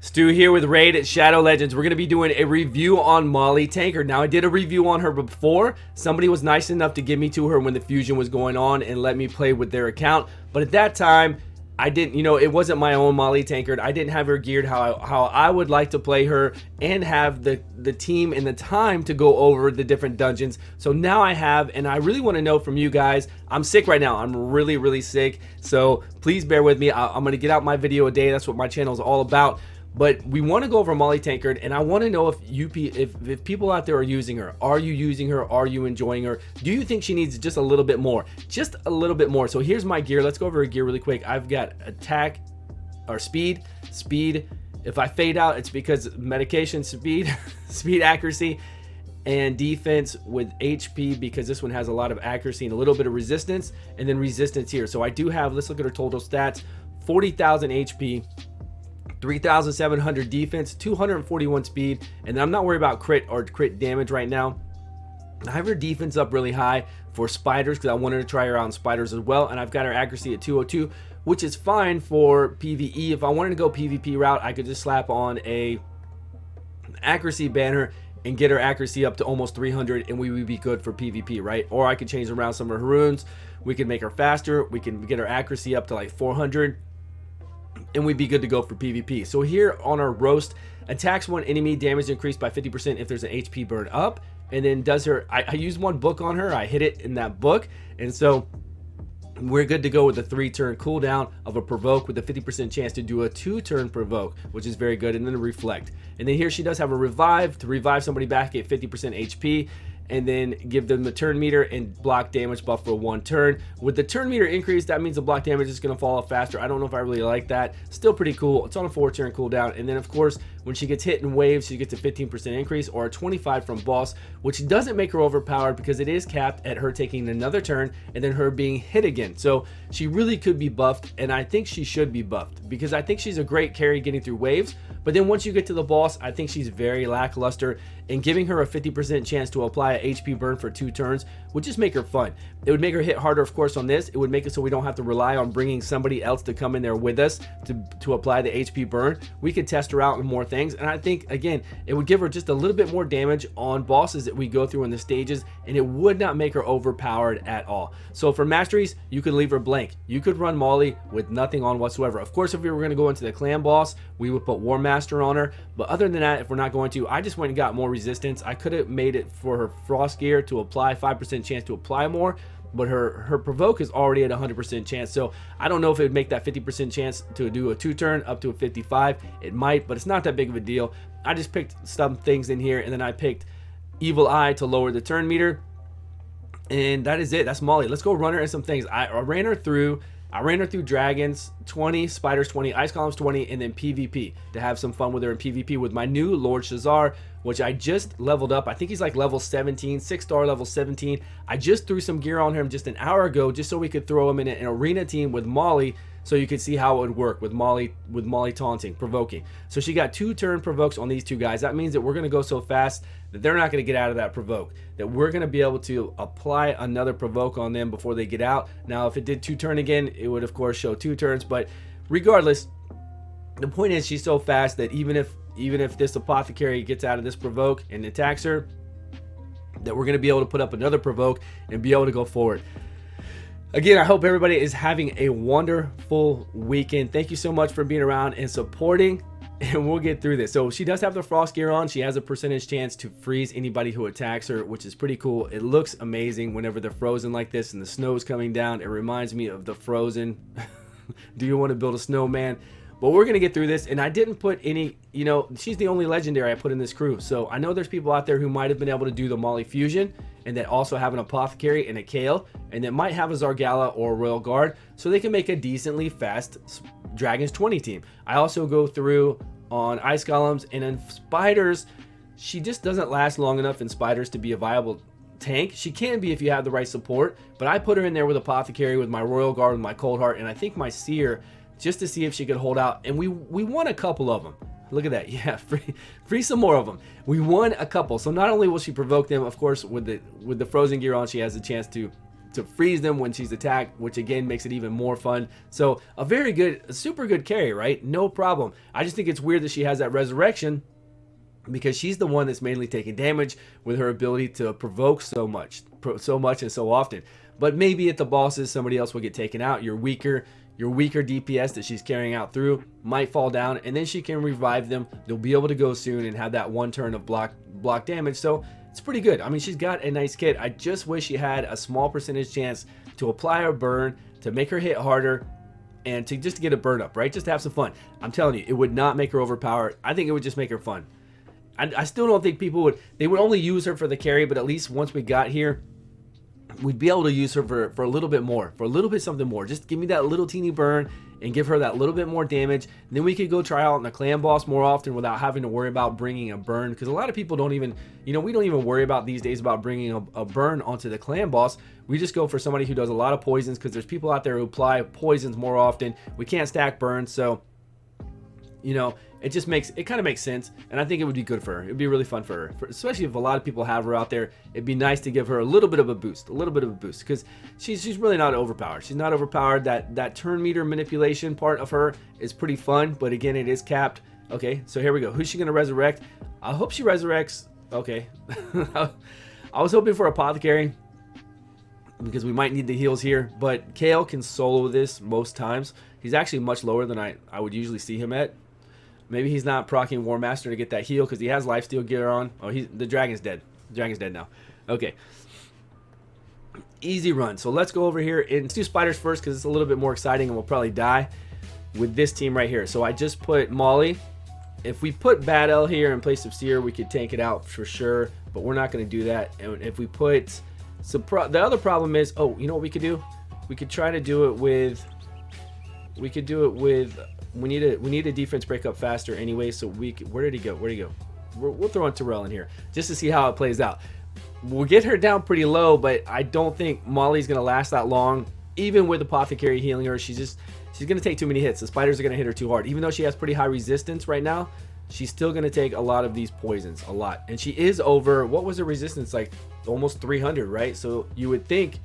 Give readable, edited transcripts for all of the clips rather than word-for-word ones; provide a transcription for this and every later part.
Stu here with Raid at Shadow Legends. We're going to be doing a review on Maulie Tankard. Now, I did a review on her before. Somebody was nice enough to give me to her when the fusion was going on and let me play with their account. But at that time, I didn't, it wasn't my own Maulie Tankard. I didn't have her geared how I would like to play her and have the team and the time to go over the different dungeons. So now I have, and I really want to know from you guys. I'm sick right now. I'm really, really sick. So please bear with me. I'm going to get out my video a day. That's what my channel is all about. But we want to go over Maulie Tankard, and I want to know if people out there are using her. Are you using her? Are you enjoying her? Do you think she needs just a little bit more? Just a little bit more. So here's my gear. Let's go over her gear really quick. I've got attack or speed. If I fade out, it's because medication, speed, speed, accuracy, and defense with HP, because this one has a lot of accuracy and a little bit of resistance, and then resistance here. So I do have, let's look at her total stats, 40,000 HP. 3,700 defense, 241 speed, and I'm not worried about crit damage right now. I have her defense up really high for spiders because I wanted to try her out in spiders as well, and I've got her accuracy at 202, which is fine for PvE. If I wanted to go PvP route, I could just slap on a accuracy banner and get her accuracy up to almost 300, and we would be good for PvP, right? Or I could change around some of her runes. We could make her faster. We can get her accuracy up to like 400. And we'd be good to go for PvP. So here on our roast, attacks one enemy, damage increased by 50% if there's an HP burn up, and then does her, I used one book on her, I hit it in that book, and so we're good to go with the 3-turn cooldown of a provoke with a 50% chance to do a 2-turn provoke, which is very good, and then a reflect. And then here she does have a revive to revive somebody back at 50% HP, and then give them the turn meter and block damage buff for 1 turn. With the turn meter increase, that means the block damage is going to fall off faster. I don't know if I really like that. Still pretty cool. It's on a 4-turn cooldown. And then, of course, when she gets hit in waves, she gets a 15% increase or a 25 from boss, which doesn't make her overpowered because it is capped at her taking another turn and then her being hit again. So she really could be buffed, and I think she should be buffed because I think she's a great carry getting through waves. But then once you get to the boss, I think she's very lackluster, and giving her a 50% chance to apply a HP burn for 2 turns would just make her fun. It would make her hit harder, of course, on this. It would make it so we don't have to rely on bringing somebody else to come in there with us to apply the HP burn. We could test her out in more things, and I think, again, it would give her just a little bit more damage on bosses that we go through in the stages, and it would not make her overpowered at all. So for Masteries, you could leave her blank. You could run Maulie with nothing on whatsoever. Of course, if we were going to go into the clan boss, we would put War Master on her, but other than that, if we're not going to, I just went and got more resistance. I could have made it for her frost gear to apply 5% chance to apply more, but her provoke is already at 100% chance. So I don't know if it would make that 50% chance to do a 2-turn up to a 55. It might, but it's not that big of a deal. I just picked some things in here, and then I picked Evil Eye to lower the turn meter, and that is it. That's Maulie. Let's go run her in some things. I ran her through dragons 20, spiders 20, ice columns 20, and then PvP to have some fun with her in PvP with my new Lord Shazar, which I just leveled up. I think he's like level 17, 6-star level 17. I just threw some gear on him just an hour ago just so we could throw him in an arena team with Maulie, so you could see how it would work with Maulie taunting, provoking. So she got 2-turn provokes on these 2 guys. That means that we're going to go so fast that they're not going to get out of that provoke, that we're going to be able to apply another provoke on them before they get out. Now, if it did 2-turn again, it would, of course, show 2 turns. But regardless, the point is she's so fast that even if this apothecary gets out of this provoke and attacks her, that we're going to be able to put up another provoke and be able to go forward. Again, I hope everybody is having a wonderful weekend. Thank you so much for being around and supporting, and we'll get through this. So she does have the frost gear on. She has a percentage chance to freeze anybody who attacks her, which is pretty cool. It looks amazing whenever they're frozen like this and the snow's coming down. It reminds me of the Frozen. Do you want to build a snowman? But we're going to get through this, and I didn't put any, she's the only legendary I put in this crew. So I know there's people out there who might have been able to do the Maulie fusion and that also have an apothecary and a Kale, and that might have a Zargala or a Royal Guard, so they can make a decently fast Dragons 20 team. I also go through on Ice Golems, and in Spiders, she just doesn't last long enough in Spiders to be a viable tank. She can be if you have the right support, but I put her in there with Apothecary, with my Royal Guard, with my Cold Heart, and I think my Seer, just to see if she could hold out. And we won a couple of them. Look at that. Yeah, free some more of them. We won a couple. So not only will she provoke them, of course, with the frozen gear on, she has a chance to to freeze them when she's attacked, which again makes it even more fun. So a very good, a super good carry, right? No problem. I just think it's weird that she has that resurrection, because she's the one that's mainly taking damage with her ability to provoke so much and so often. But maybe at the bosses, somebody else will get taken out. Your weaker DPS that she's carrying out through might fall down, and then she can revive them. They'll be able to go soon and have that one turn of block damage. So it's pretty good. I mean, she's got a nice kit. I just wish she had a small percentage chance to apply her burn, to make her hit harder, and to just get a burn up, right? Just to have some fun. I'm telling you, it would not make her overpowered. I think it would just make her fun. I still don't think people would, they would only use her for the carry, but at least once we got here, we'd be able to use her for a little bit more, for a little bit something more. Just give me that little teeny burn and give her that little bit more damage. And then we could go try out in the clan boss more often without having to worry about bringing a burn, because a lot of people don't even, you know, we don't even worry about these days about bringing a burn onto the clan boss. We just go for somebody who does a lot of poisons, because there's people out there who apply poisons more often. We can't stack burns, so you know, it just makes, it kind of makes sense, and I think it would be good for her. It'd be really fun for her, especially if a lot of people have her out there. It'd be nice to give her a little bit of a boost, because she's really not overpowered. She's not overpowered. That turn meter manipulation part of her is pretty fun, but again, it is capped. Okay, so here we go. Who's she gonna resurrect? I hope she resurrects. Okay, I was hoping for Apothecary, because we might need the heals here, but Kale can solo this most times. He's actually much lower than I would usually see him at. Maybe he's not proccing War Master to get that heal, because he has lifesteal gear on. Oh, the dragon's dead. The dragon's dead now. Okay. Easy run. So let's go over here and let's do spiders first, because it's a little bit more exciting, and we'll probably die with this team right here. So I just put Maulie. If we put Bad L here in place of Seer, we could tank it out for sure, but we're not going to do that. And if we put... So the other problem is... Oh, you know what we could do? We could try to do it with... We could do it with... We need a defense breakup faster anyway, so we could, where did he go? Where'd he go? We'll throw in Terrell in here just to see how it plays out. We'll get her down pretty low, but I don't think Maulie's gonna last that long. Even with Apothecary healing her, she's gonna take too many hits. The spiders are gonna hit her too hard. Even though she has pretty high resistance right now, she's still gonna take a lot of these poisons, a lot. And she is over, what was her resistance, like almost 300, right? So you would think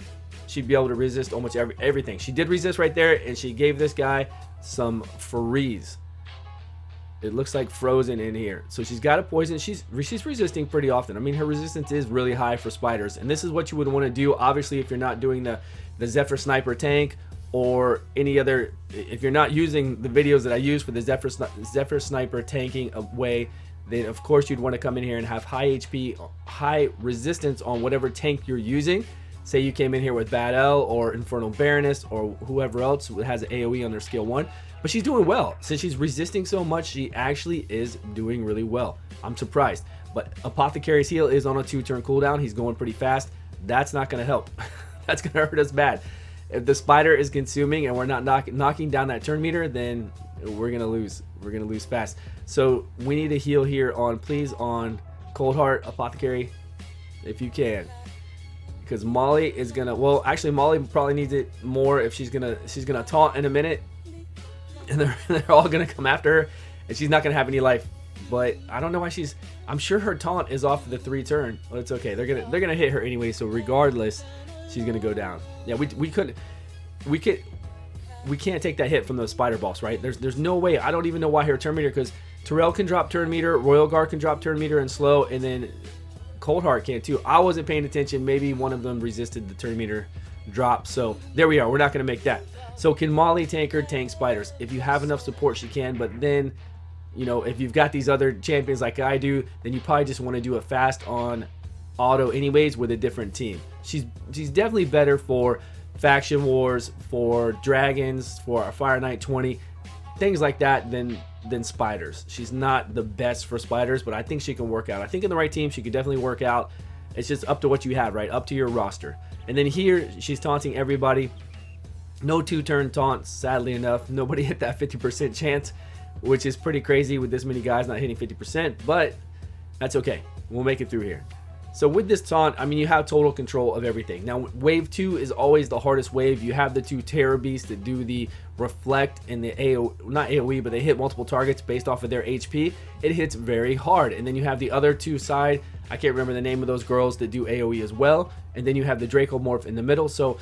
she'd be able to resist almost everything. She did resist right there, and she gave this guy some freeze. It looks like frozen in here. So she's got a poison. She's resisting pretty often. I mean, her resistance is really high for spiders, and this is what you would want to do, obviously, if you're not doing the Zephyr Sniper tank or any other, if you're not using the videos that I use for the Zephyr Sniper tanking way, then of course you'd want to come in here and have high HP, high resistance on whatever tank you're using. Say you came in here with Bad L or Infernal Baroness or whoever else has an AoE on their skill 1. But she's doing well. Since she's resisting so much, she actually is doing really well. I'm surprised. But Apothecary's heal is on a 2-turn cooldown. He's going pretty fast. That's not going to help. That's going to hurt us bad. If the spider is consuming and we're not knocking down that turn meter, then we're going to lose. We're going to lose fast. So we need a heal here on, please, on Cold Heart, Apothecary, if you can. Because Maulie is gonna, well, actually Maulie probably needs it more if she's gonna taunt in a minute, and they're all gonna come after her, and she's not gonna have any life. But I don't know why she's, I'm sure her taunt is off the 3-turn. Well, it's okay. They're gonna hit her anyway. So regardless, she's gonna go down. Yeah, we can't take that hit from the spider boss, right? There's no way. I don't even know why her turn meter, because Terrell can drop turn meter, Royal Guard can drop turn meter and slow, and then Cold Heart can too. I wasn't paying attention. Maybe one of them resisted the turn meter drop. So there we are. We're not going to make that. So can Maulie Tankard tank spiders? If you have enough support, she can. But then, you know, if you've got these other champions like I do, then you probably just want to do it fast on auto anyways with a different team. She's definitely better for faction wars, for dragons, for our Fire Knight 20, things like that than spiders. She's not the best for spiders, but I think she can work out. I think in the right team she could definitely work out. It's just up to what you have, right? Up to your roster. And then here she's taunting everybody. No 2-turn taunts, sadly enough. Nobody hit that 50% chance, which is pretty crazy with this many guys not hitting 50%, but that's okay. We'll make it through here. So with this taunt, I mean, you have total control of everything. Now, wave 2 is always the hardest wave. You have the 2 Terror Beasts that do the reflect and the not AoE, but they hit multiple targets based off of their HP. It hits very hard. And then you have the other 2 side, I can't remember the name of those girls, that do AoE as well. And then you have the Draco Morph in the middle. So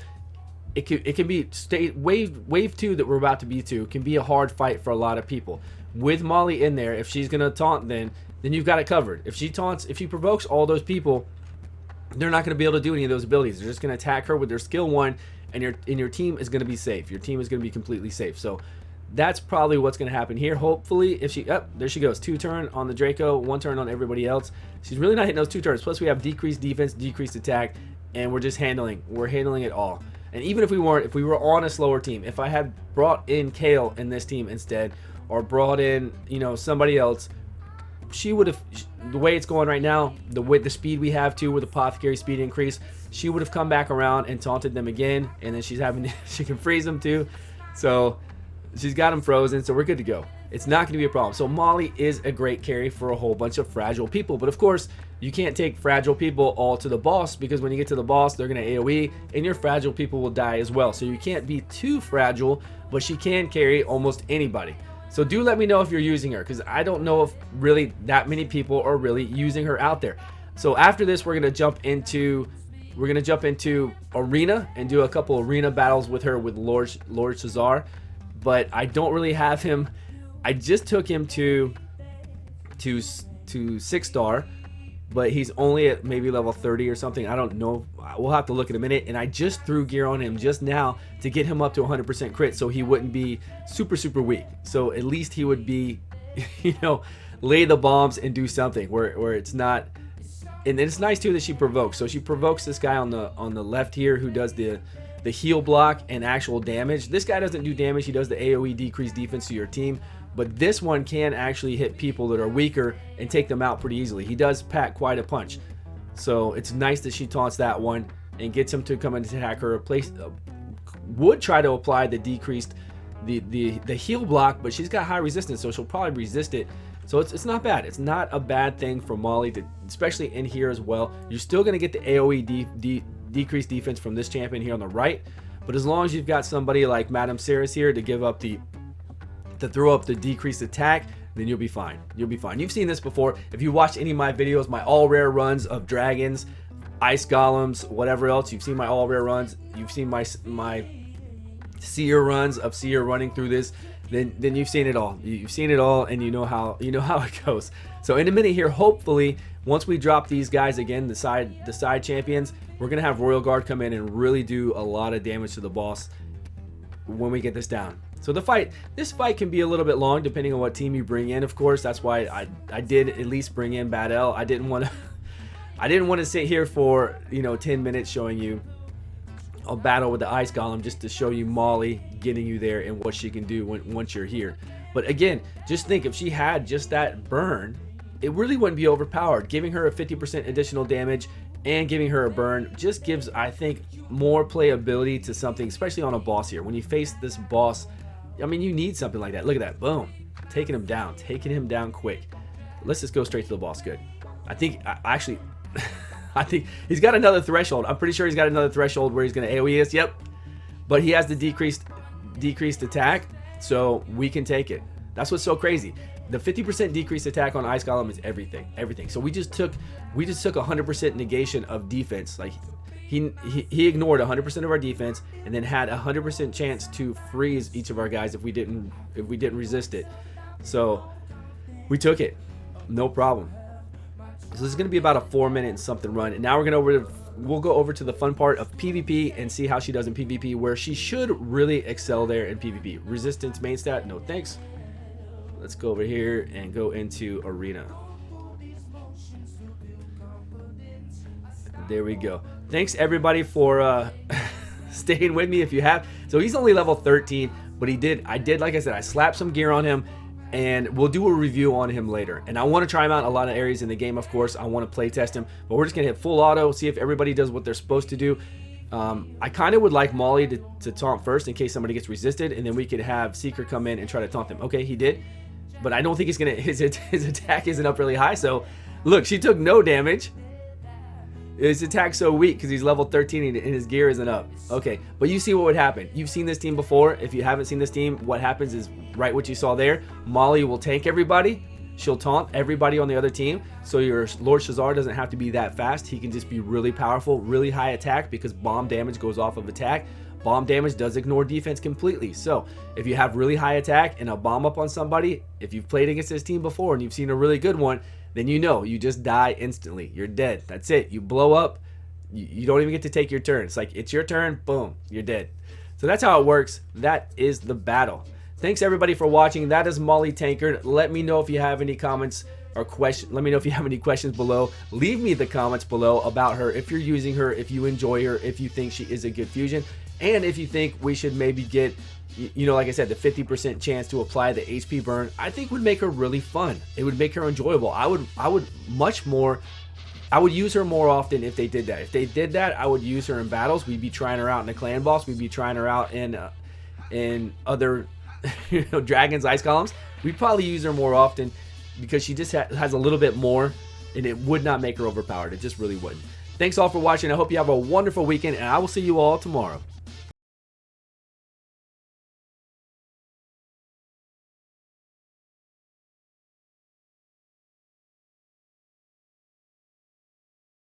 it can be wave 2 that we're about to be to can be a hard fight for a lot of people. With Maulie in there, if she's gonna taunt, then you've got it covered. If she taunts, if she provokes all those people, they're not going to be able to do any of those abilities. They're just going to attack her with their skill 1, and your team is going to be safe. Your team is going to be completely safe. So that's probably what's going to happen here. Hopefully, if she, there she goes. 2 turn on the Draco, 1 turn on everybody else. She's really not hitting those 2 turns. Plus, we have decreased defense, decreased attack, and we're just handling it all. And even if we were on a slower team, if I had brought in Kale in this team instead, or brought in, you know, somebody else, she would have, the way it's going right now, the speed we have too with Apothecary speed increase, she would have come back around and taunted them again, and then she's having, she can freeze them too, so she's got them frozen, so we're good to go. It's not going to be a problem. So Maulie is a great carry for a whole bunch of fragile people, but of course you can't take fragile people all to the boss, because when you get to the boss they're going to AoE and your fragile people will die as well. So you can't be too fragile, but she can carry almost anybody. So do let me know if you're using her, because I don't know if really that many people are really using her out there. So after this, we're gonna jump into arena and do a couple arena battles with her with Lord Cesar. But I don't really have him. I just took him to 6-star, but he's only at maybe level 30 or something. I don't know. We'll have to look in a minute. And I just threw gear on him just now to get him up to 100% crit, so he wouldn't be super weak. So at least he would be, you know, lay the bombs and do something where it's not. And it's nice too that she provokes. So she provokes this guy on the left here who does the heal block and actual damage. This guy doesn't do damage. He does the AoE decreased defense to your team. But this one can actually hit people that are weaker and take them out pretty easily. He does pack quite a punch. So it's nice that she taunts that one and gets him to come and attack her. Would try to apply the decreased, the heal block, but she's got high resistance, so she'll probably resist it. So it's not bad. It's not a bad thing for Maulie, especially in here as well. You're still going to get the AoE decreased defense from this champion here on the right. But as long as you've got somebody like Madame Ceres here to give up to throw up the decreased attack, then you'll be fine. You'll be fine. You've seen this before. If you watched any of my videos, my all rare runs of dragons, ice golems, whatever else, you've seen my all rare runs. You've seen my seer runs of seer running through this. Then you've seen it all. You've seen it all, and you know how it goes. So in a minute here, hopefully, once we drop these guys again, the side champions, we're gonna have Royal Guard come in and really do a lot of damage to the boss when we get this down. So this fight can be a little bit long depending on what team you bring in. Of course, that's why I did at least bring in Bad L. I didn't want to sit here for 10 minutes showing you a battle with the Ice Golem just to show you Maulie getting you there and what she can do once you're here. But again, just think, if she had just that burn, it really wouldn't be overpowered. Giving her a 50% additional damage and giving her a burn just gives, I think, more playability to something, especially on a boss here. When you face this boss, I mean, you need something like that. Look at that. Boom. Taking him down quick. Let's just go straight to the boss. Good. I think he's got another threshold. I'm pretty sure he's got another threshold where he's going to AoE us. Yep. But he has the decreased attack, so we can take it. That's what's so crazy. The 50% decreased attack on Ice Golem is everything. So we just took 100% negation of defense. Like he ignored 100% of our defense and then had a 100% chance to freeze each of our guys if we didn't resist it. So we took it, no problem. So this is going to be about a 4-minute and something run, and now we'll go over to the fun part of PvP and see how she does in PvP, where she should really excel there in PvP. Resistance main stat, no thanks. Let's go over here and go into arena. There we go. Thanks everybody for staying with me if you have. So he's only level 13, but I did like I said, I slapped some gear on him, and we'll do a review on him later. And I want to try him out in a lot of areas in the game, of course. I want to play test him, but we're just gonna hit full auto, see if everybody does what they're supposed to do. I kind of would like Maulie to taunt first in case somebody gets resisted, and then we could have Seeker come in and try to taunt them. Okay, he did, but I don't think he's gonna. His attack isn't up really high. So look, she took no damage. His attack's so weak because he's level 13 and his gear isn't up. Okay, but you see what would happen. You've seen this team before. If you haven't seen this team, what happens is right what you saw there. Maulie will tank everybody. She'll taunt everybody on the other team, so your Lord Shazar doesn't have to be that fast. He can just be really powerful, really high attack, because bomb damage goes off of attack. Bomb damage does ignore defense completely. So if you have really high attack and a bomb up on somebody, if you've played against this team before and you've seen a really good one, then you know you just die instantly. You're dead. That's it. You blow up. You don't even get to take your turn. It's like, it's your turn. Boom. You're dead. So that's how it works. That is the battle. Thanks everybody for watching. That is Maulie Tankard. Let me know if you have any comments or questions. Let me know if you have any questions below. Leave me the comments below about her, if you're using her, if you enjoy her, if you think she is a good fusion, and if you think we should maybe get, you know, like I said, the 50% chance to apply the HP burn. I think would make her really fun. It would make her enjoyable. I would use her more often if they did that. If they did that, I would use her in battles. We'd be trying her out in the clan boss. We'd be trying her out in other dragons, ice columns. We'd probably use her more often because she just has a little bit more, and it would not make her overpowered. It just really wouldn't. Thanks all for watching. I hope you have a wonderful weekend, and I will see you all tomorrow.